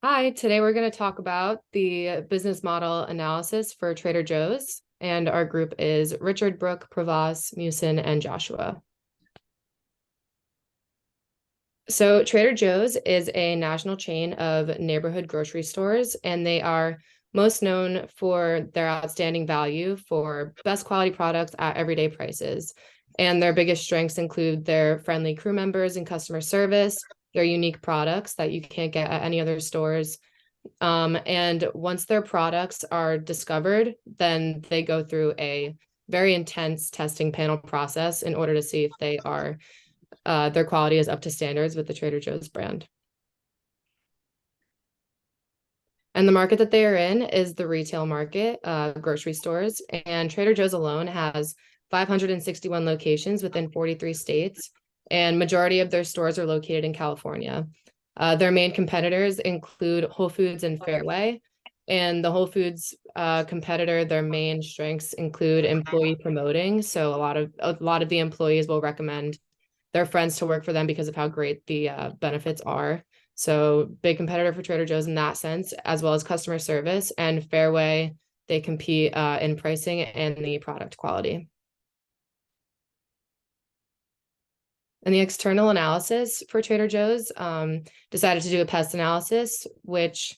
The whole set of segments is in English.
Hi, today we're going to talk about the business model analysis for Trader Joe's, and our group is Richard, Brooke, Pravas, Musin, and Joshua. So Trader Joe's is a national chain of neighborhood grocery stores, and they are most known for their outstanding value for best quality products at everyday prices. And their biggest strengths include their friendly crew members and customer service, their unique products that you can't get at any other stores. And once their products are discovered, then they go through a very intense testing panel process in order to see if their quality is up to standards with the Trader Joe's brand. And the market that they are in is the retail market, grocery stores. And Trader Joe's alone has 561 locations within 43 states, and majority of their stores are located in California. Their main competitors include Whole Foods and Fairway. And the Whole Foods competitor, their main strengths include employee promoting. So a lot of the employees will recommend their friends to work for them because of how great the benefits are. So big competitor for Trader Joe's in that sense, as well as customer service. And Fairway, they compete in pricing and the product quality. And the external analysis for Trader Joe's decided to do a pest analysis, which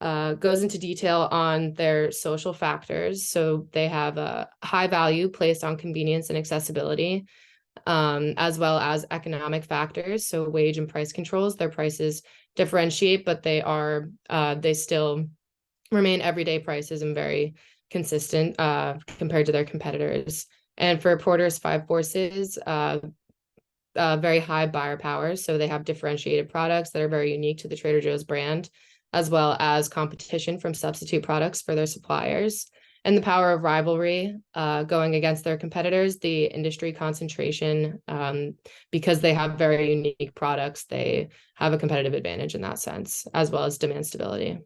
goes into detail on their social factors. So they have a high value placed on convenience and accessibility, as well as economic factors. So wage and price controls, their prices differentiate, but they still remain everyday prices and very consistent compared to their competitors. And for Porter's Five Forces, very high buyer power. So they have differentiated products that are very unique to the Trader Joe's brand, as well as competition from substitute products for their suppliers. And the power of rivalry going against their competitors, the industry concentration, because they have very unique products, they have a competitive advantage in that sense, as well as demand stability.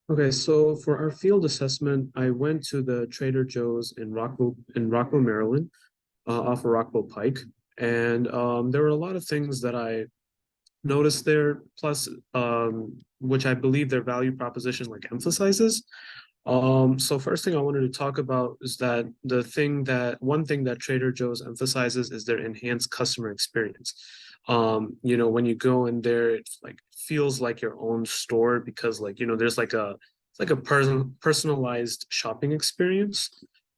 Okay, so for our field assessment, I went to the Trader Joe's in Rockville, Maryland, off of Rockville Pike, and there were a lot of things that I noticed there, plus which I believe their value proposition like emphasizes. So first thing I wanted to talk about is that one thing that Trader Joe's emphasizes is their enhanced customer experience. When you go in there, it like feels like your own store because there's like a personalized shopping experience.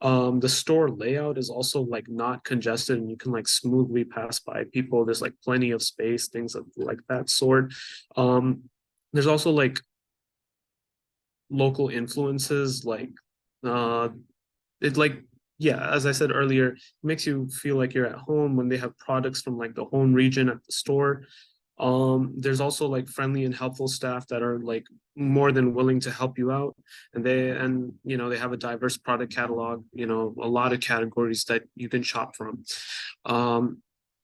The store layout is also like not congested and you can like smoothly pass by people. There's like plenty of space, things of like that sort. There's also like local influences uh it like yeah, as I said earlier, it makes you feel like you're at home when they have products from like the home region at the store. There's also like friendly and helpful staff that are like more than willing to help you out, and they have a diverse product catalog, a lot of categories that you can shop from.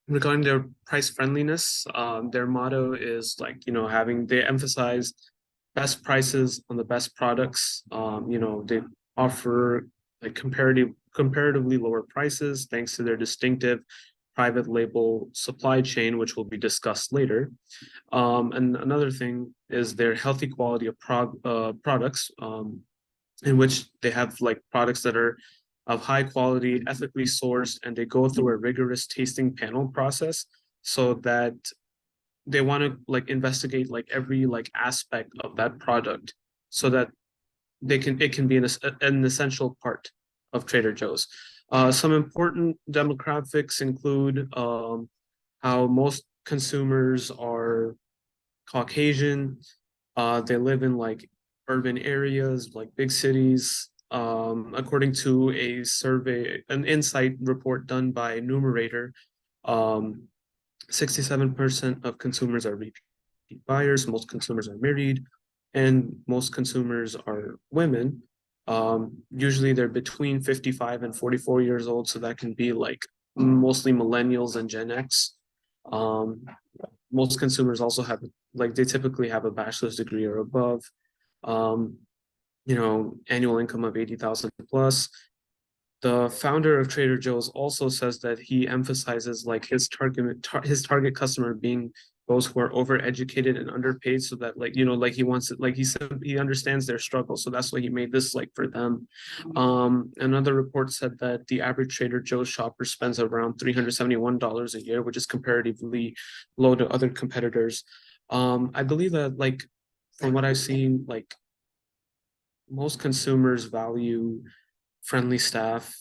Regarding their price friendliness, their motto is like, they emphasize best prices on the best products. They offer like comparatively lower prices thanks to their distinctive private label supply chain, which will be discussed later. And another thing is their healthy quality of products, in which they have like products that are of high quality, ethically sourced, and they go through a rigorous tasting panel process so that they want to like investigate like every like aspect of that product so that it can be an essential part of Trader Joe's. Some important demographics include how most consumers are Caucasian. They live in like urban areas, like big cities. According to an insight report done by Numerator, 67% of consumers are repeat buyers, most consumers are married, and most consumers are women. Usually they're between 55 and 44 years old, so that can be like mostly millennials and Gen X. Um, Most consumers also they typically have a bachelor's degree or above. Um, Annual income of 80,000 plus. The founder of Trader Joe's also says that he emphasizes like his target customer being those who are overeducated and underpaid, so that like like he wants it, like he said he understands their struggle, so that's why he made this like for them. Another report said that the average Trader Joe's shopper spends around $371 a year, which is comparatively low to other competitors. I believe that like from what I've seen, like most consumers value friendly staff.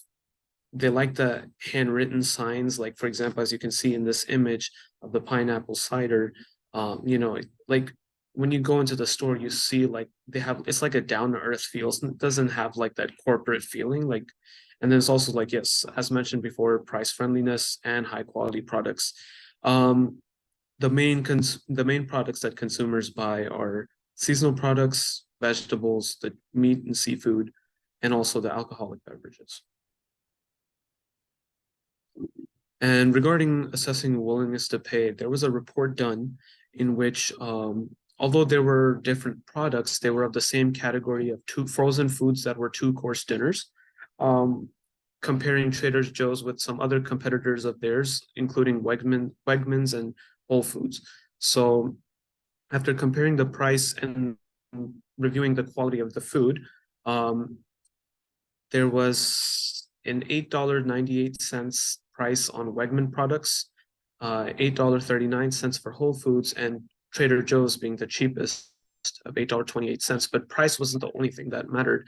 They like the handwritten signs, like for example, as you can see in this image of the pineapple cider. Like when you go into the store, you see like they have, it's like a down to earth feels. It doesn't have like that corporate feeling. Like, and there's also like, yes, as mentioned before, price friendliness and high quality products. Um, the main products that consumers buy are seasonal products, vegetables, the meat and seafood, and also the alcoholic beverages. And regarding assessing willingness to pay, there was a report done in which, although there were different products, they were of the same category of two frozen foods that were two-course dinners, comparing Trader Joe's with some other competitors of theirs, including Wegmans and Whole Foods. So after comparing the price and reviewing the quality of the food, there was an $8.98 price on Wegman products, $8.39 for Whole Foods, and Trader Joe's being the cheapest of $8.28. But price wasn't the only thing that mattered.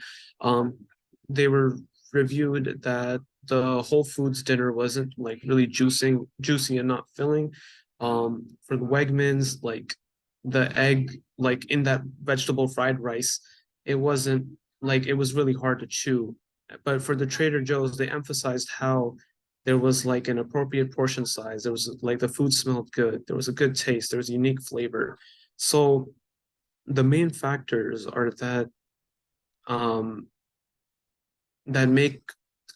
They were reviewed that the Whole Foods dinner wasn't like really juicy and not filling. For the Wegmans, like the egg, like in that vegetable fried rice, it wasn't like, it was really hard to chew. But for the Trader Joe's, they emphasized how there was like an appropriate portion size. There was like the food smelled good. There was a good taste. There was unique flavor. So the main factors are um that make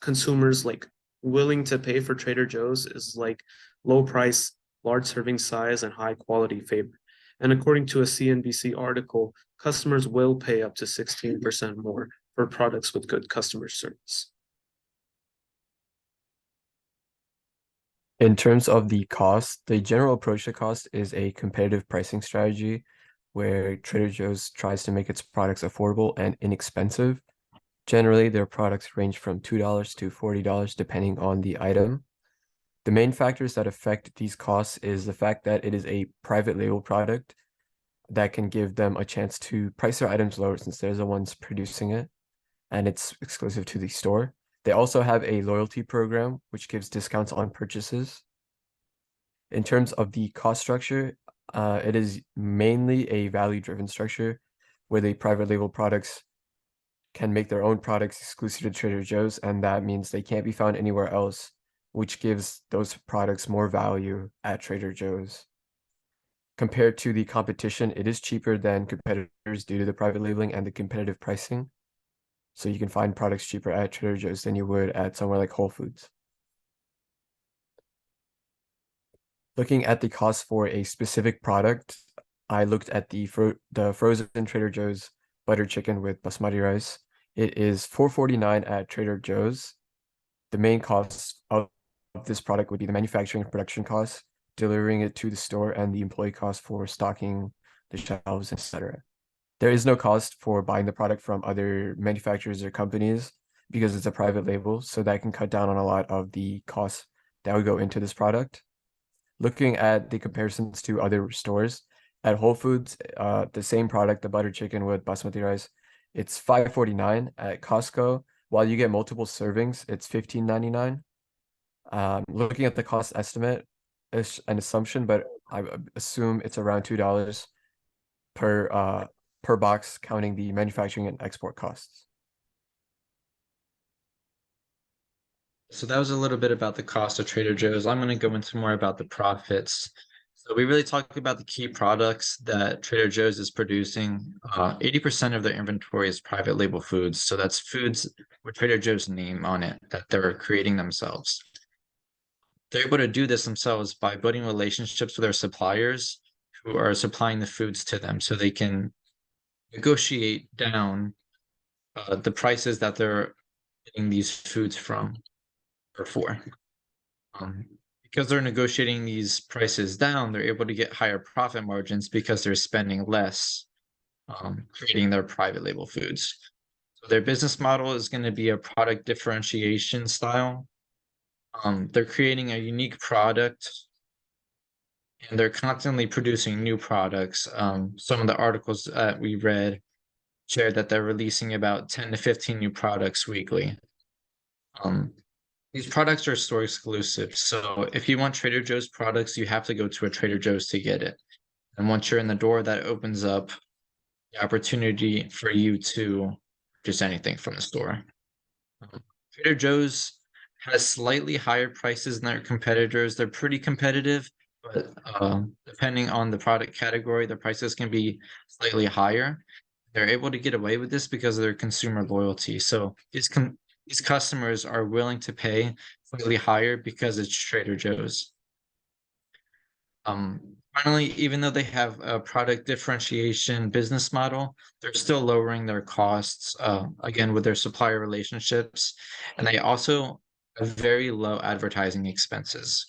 consumers like willing to pay for Trader Joe's is like low price, large serving size, and high quality flavor. And according to a CNBC article, customers will pay up to 16% more for products with good customer service. In terms of the cost, the general approach to cost is a competitive pricing strategy where Trader Joe's tries to make its products affordable and inexpensive. Generally, their products range from $2 to $40 depending on the item. The main factors that affect these costs is the fact that it is a private label product that can give them a chance to price their items lower since they're the ones producing it and it's exclusive to the store. They also have a loyalty program, which gives discounts on purchases. In terms of the cost structure, it is mainly a value-driven structure where the private label products can make their own products exclusive to Trader Joe's, and that means they can't be found anywhere else, which gives those products more value at Trader Joe's. Compared to the competition, it is cheaper than competitors due to the private labeling and the competitive pricing. So you can find products cheaper at Trader Joe's than you would at somewhere like Whole Foods. Looking at the cost for a specific product, I looked at the frozen Trader Joe's butter chicken with basmati rice. It is $4.49 at Trader Joe's. The main cost of this product would be the manufacturing and production costs, delivering it to the store, and the employee cost for stocking the shelves, etc. There is no cost for buying the product from other manufacturers or companies because it's a private label, so that can cut down on a lot of the costs that would go into this product. Looking at the comparisons to other stores, at Whole Foods, the same product, the butter chicken with basmati rice, it's $5.49. At Costco, while you get multiple servings, it's $15.99. Looking at the cost estimate, it's an assumption, but I assume it's around $2 per box, counting the manufacturing and export costs. So that was a little bit about the cost of Trader Joe's. I'm going to go into more about the profits. So we really talked about the key products that Trader Joe's is producing. 80% of their inventory is private label foods. So that's foods with Trader Joe's name on it that they're creating themselves. They're able to do this themselves by building relationships with their suppliers who are supplying the foods to them, so they can negotiate down the prices that they're getting these foods from or for. Because they're negotiating these prices down, they're able to get higher profit margins because they're spending less creating their private label foods. So their business model is going to be a product differentiation style. They're creating a unique product and they're constantly producing new products. Some of the articles that we read shared that they're releasing about 10 to 15 new products weekly. These products are store exclusive. So if you want Trader Joe's products, you have to go to a Trader Joe's to get it. And once you're in the door, that opens up the opportunity for you to purchase anything from the store. Trader Joe's has slightly higher prices than their competitors. They're pretty competitive, but depending on the product category, the prices can be slightly higher. They're able to get away with this because of their consumer loyalty. So these customers are willing to pay slightly higher because it's Trader Joe's. Finally, even though they have a product differentiation business model, they're still lowering their costs, again, with their supplier relationships, and they also have very low advertising expenses.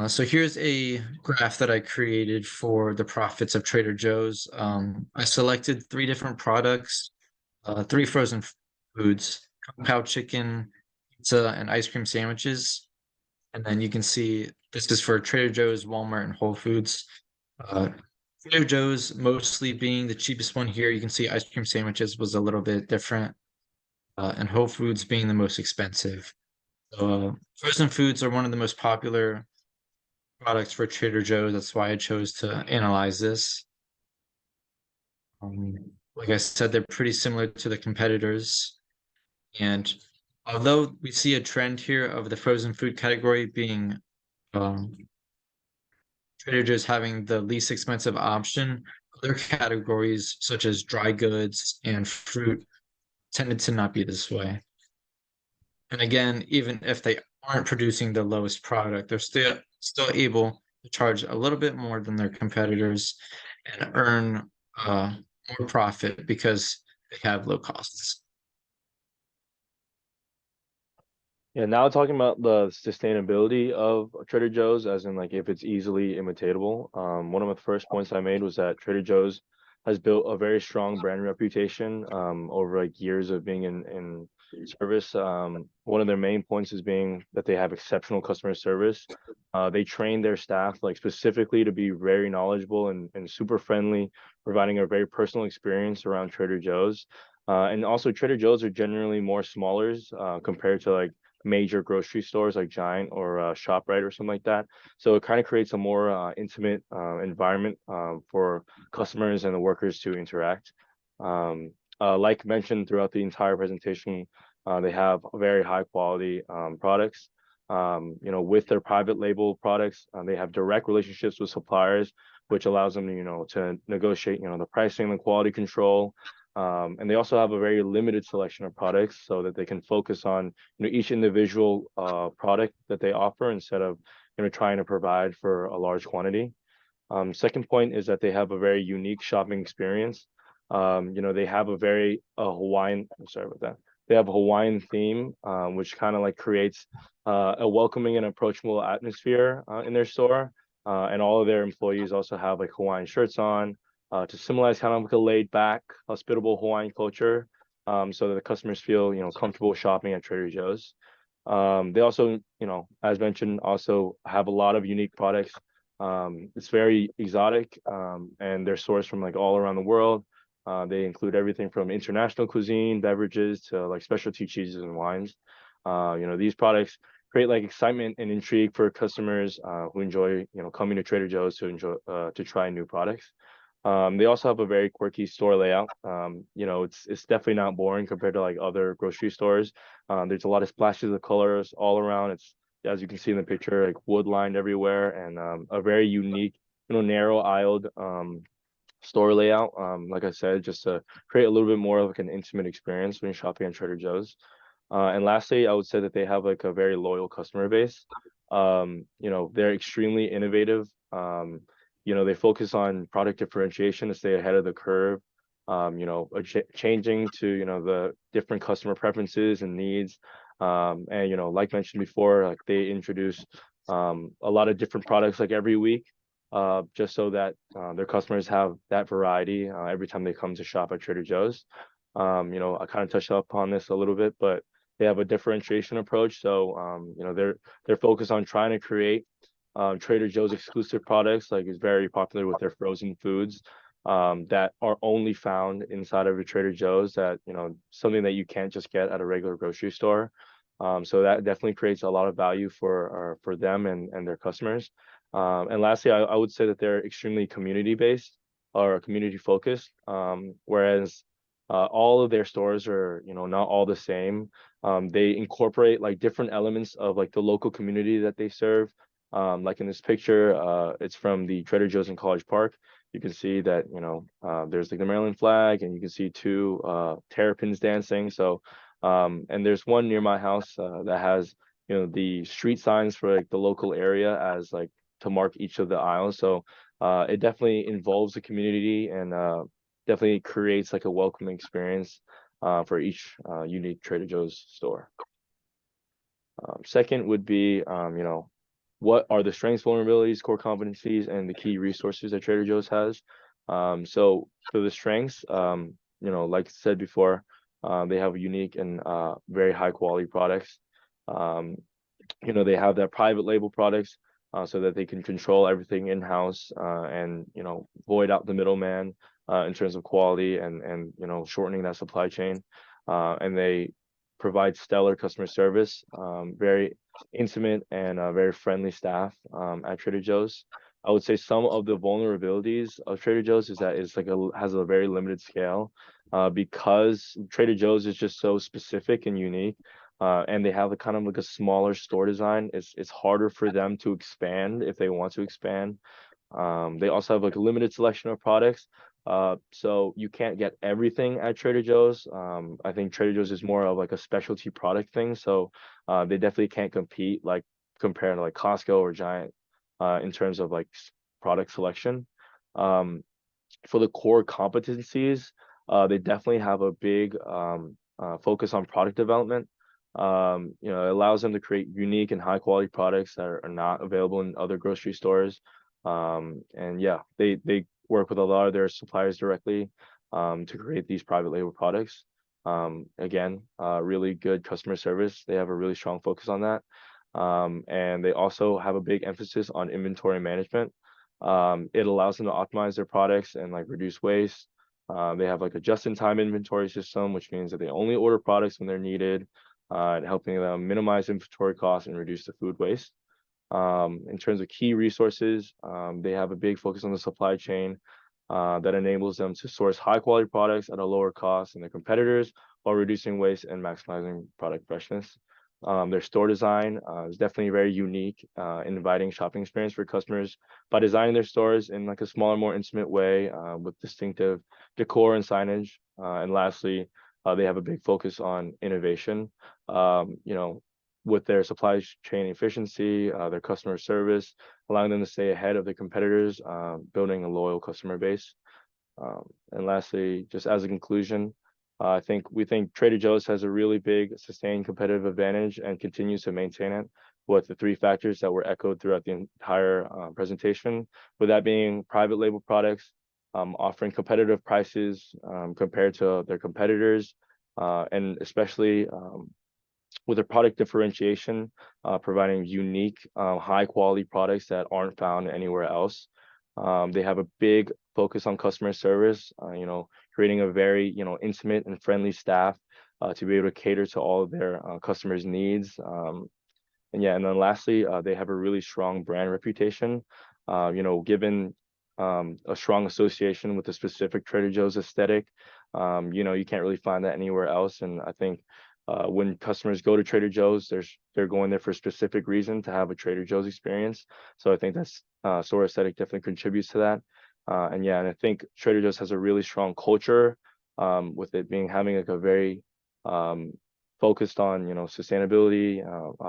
So here's a graph that I created for the profits of Trader Joe's. I selected 3 different products, 3 frozen foods, Kung Pao chicken, pizza, and ice cream sandwiches. And then you can see this is for Trader Joe's, Walmart, and Whole Foods. Trader Joe's mostly being the cheapest one here. You can see ice cream sandwiches was a little bit different, and Whole Foods being the most expensive. So, frozen foods are one of the most popular products for Trader Joe's. That's why I chose to analyze this. Like I said, they're pretty similar to the competitors. And although we see a trend here of the frozen food category being Trader Joe's having the least expensive option, other categories such as dry goods and fruit tended to not be this way. And again, even if they aren't producing the lowest product, they're still able to charge a little bit more than their competitors and earn more profit because they have low costs. Yeah, now talking about the sustainability of Trader Joe's, as in like if it's easily imitatable. One of the first points I made was that Trader Joe's has built a very strong brand reputation over like years of being in service. One of their main points is being that they have exceptional customer service. They train their staff like specifically to be very knowledgeable and super friendly, providing a very personal experience around Trader Joe's. And also Trader Joe's are generally more smallers compared to like major grocery stores like Giant or ShopRite or something like that. So it kind of creates a more intimate environment for customers and the workers to interact. Like mentioned throughout the entire presentation, they have very high quality products. With their private label products, they have direct relationships with suppliers, which allows them to negotiate the pricing, the quality control. And they also have a very limited selection of products so that they can focus on each individual product that they offer instead of trying to provide for a large quantity. Second point is that they have a very unique shopping experience. They have a very Hawaiian, I'm sorry about that. They have a Hawaiian theme, which kind of like creates a welcoming and approachable atmosphere in their store. And all of their employees also have like Hawaiian shirts on to symbolize kind of like a laid back, hospitable Hawaiian culture, so that the customers feel, comfortable shopping at Trader Joe's. They also, as mentioned, also have a lot of unique products. It's very exotic, and they're sourced from like all around the world. They include everything from international cuisine, beverages to like specialty cheeses and wines. These products create like excitement and intrigue for customers who enjoy, coming to Trader Joe's to try new products. They also have a very quirky store layout. It's definitely not boring compared to like other grocery stores. There's a lot of splashes of colors all around. It's, as you can see in the picture, like wood lined everywhere, and a very unique, narrow aisled store layout. Like I said, just to create a little bit more of like an intimate experience when you're shopping at Trader Joe's. And lastly, I would say that they have like a very loyal customer base. They're extremely innovative. They focus on product differentiation to stay ahead of the curve. you know, changing to, you know, the different customer preferences and needs. And, you know, like mentioned before, like they introduce a lot of different products like every week, just so that their customers have that variety every time they come to shop at Trader Joe's. You know, I kind of touched upon this a little bit, but they have a differentiation approach. So, you know, they're focused on trying to create Trader Joe's exclusive products, like is very popular with their frozen foods that are only found inside of a Trader Joe's, that, you know, something that you can't just get at a regular grocery store. So that definitely creates a lot of value for them and their customers. And lastly, I would say that they're extremely community based or community focused, whereas all of their stores are, you know, not all the same. They incorporate like different elements of like the local community that they serve. Like in this picture, it's from the Trader Joe's in College Park. You can see that, you know, there's like the Maryland flag, and you can see two terrapins dancing. So, and there's one near my house that has, you know, the street signs for like the local area as like to mark each of the aisles. So it definitely involves the community and definitely creates like a welcoming experience for each unique Trader Joe's store. Second would be, you know, what are the strengths, vulnerabilities, core competencies, and the key resources that Trader Joe's has. So for the strengths, you know, like I said before, they have unique and very high quality products. You know, they have that private label products so that they can control everything in-house and, you know, void out the middleman in terms of quality and, you know, shortening that supply chain. And they provide stellar customer service, very intimate and very friendly staff at Trader Joe's. I would say some of the vulnerabilities of Trader Joe's is that it's like has a very limited scale because Trader Joe's is just so specific and unique. And they have a kind of like a smaller store design. It's harder for them to expand if they want to expand. They also have like a limited selection of products. So you can't get everything at Trader Joe's. I think Trader Joe's is more of like a specialty product thing. So they definitely can't compete like compared to like Costco or Giant in terms of like product selection. For the core competencies, they definitely have a big focus on product development. You know, it allows them to create unique and high quality products that are not available in other grocery stores. And yeah, they work with a lot of their suppliers directly to create these private label products. Again, really good customer service. They have a really strong focus on that. And they also have a big emphasis on inventory management. It allows them to optimize their products and like reduce waste. They have like a just-in-time inventory system, which means that they only order products when they're needed, and helping them minimize inventory costs and reduce the food waste. In terms of key resources, they have a big focus on the supply chain that enables them to source high quality products at a lower cost than their competitors while reducing waste and maximizing product freshness. Their store design is definitely very unique and inviting shopping experience for customers by designing their stores in like a smaller, more intimate way with distinctive decor and signage. And lastly, they have a big focus on innovation. You know, with their supply chain efficiency, their customer service, allowing them to stay ahead of their competitors, building a loyal customer base. And lastly, just as a conclusion, we think Trader Joe's has a really big sustained competitive advantage and continues to maintain it with the three factors that were echoed throughout the entire presentation, with that being private label products, offering competitive prices compared to their competitors, and especially with their product differentiation, providing unique, high quality products that aren't found anywhere else. They have a big focus on customer service, you know, creating a very, you know, intimate and friendly staff to be able to cater to all of their customers' needs. And yeah, and then lastly, they have a really strong brand reputation, you know, given a strong association with a specific Trader Joe's aesthetic. You know, you can't really find that anywhere else. And I think when customers go to Trader Joe's, they're going there for a specific reason to have a Trader Joe's experience. So I think that's store aesthetic definitely contributes to that. And yeah, and I think Trader Joe's has a really strong culture with it being having like a very focused on, you know, sustainability,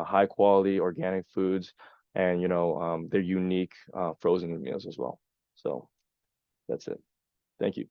high quality organic foods, and, you know, their unique frozen meals as well. So that's it. Thank you.